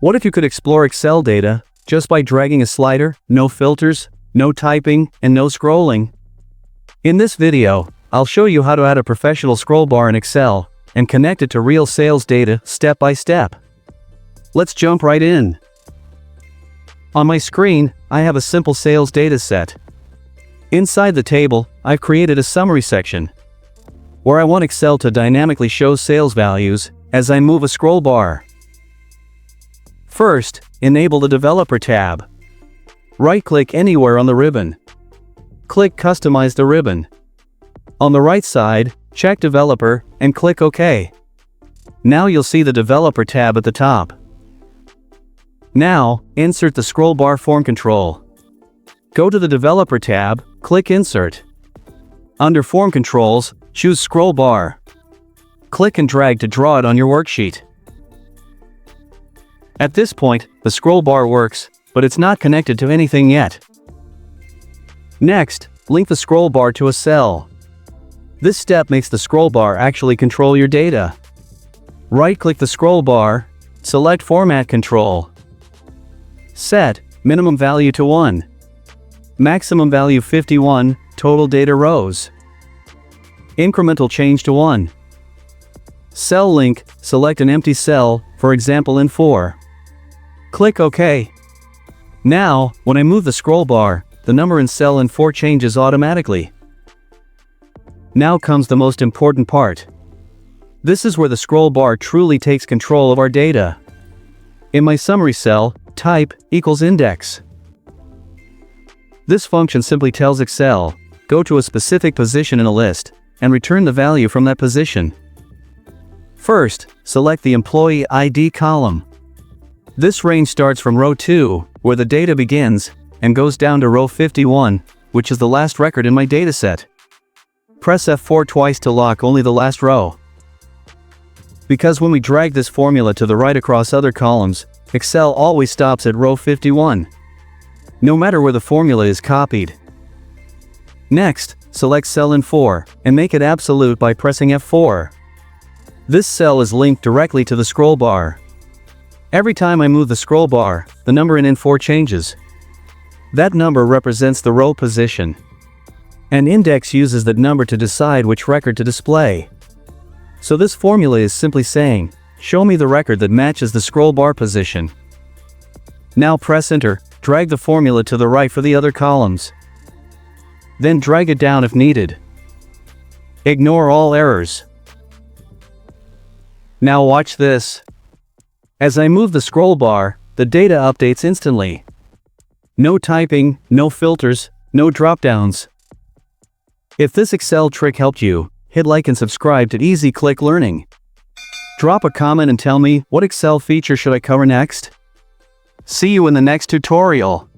What if you could explore Excel data just by dragging a slider, no filters, no typing, and no scrolling? In this video, I'll show you how to add a professional scroll bar in Excel and connect it to real sales data step by step. Let's jump right in. On my screen, I have a simple sales data set. Inside the table, I've created a summary section where I want Excel to dynamically show sales values as I move a scroll bar. First, enable the Developer tab. Right-click anywhere on the ribbon. Click Customize the ribbon. On the right side, check Developer and click OK. Now you'll see the Developer tab at the top. Now, insert the scroll bar form control. Go to the Developer tab, click Insert. Under Form Controls, choose Scroll Bar. Click and drag to draw it on your worksheet. At this point, the scroll bar works, but it's not connected to anything yet. Next, link the scroll bar to a cell. This step makes the scroll bar actually control your data. Right-click the scroll bar, select Format Control. Set minimum value to 1. Maximum value 51, total data rows. Incremental change to 1. Cell link, select an empty cell, for example in 4. Click OK. Now, when I move the scroll bar, the number in cell in 4 changes automatically. Now comes the most important part. This is where the scroll bar truly takes control of our data. In my summary cell, type equals index. This function simply tells Excel, go to a specific position in a list, and return the value from that position. First, select the Employee ID column. This range starts from row 2, where the data begins, and goes down to row 51, which is the last record in my dataset. Press F4 twice to lock only the last row. Because when we drag this formula to the right across other columns, Excel always stops at row 51, no matter where the formula is copied. Next, select cell in 4, and make it absolute by pressing F4. This cell is linked directly to the scroll bar. Every time I move the scroll bar, the number in N4 changes. That number represents the row position. An index uses that number to decide which record to display. So this formula is simply saying, show me the record that matches the scroll bar position. Now press Enter, drag the formula to the right for the other columns. Then drag it down if needed. Ignore all errors. Now watch this. As I move the scroll bar, the data updates instantly. No typing, no filters, no dropdowns. If this Excel trick helped you, hit like and subscribe to Easy Click Learning. Drop a comment and tell me what Excel feature should I cover next. See you in the next tutorial.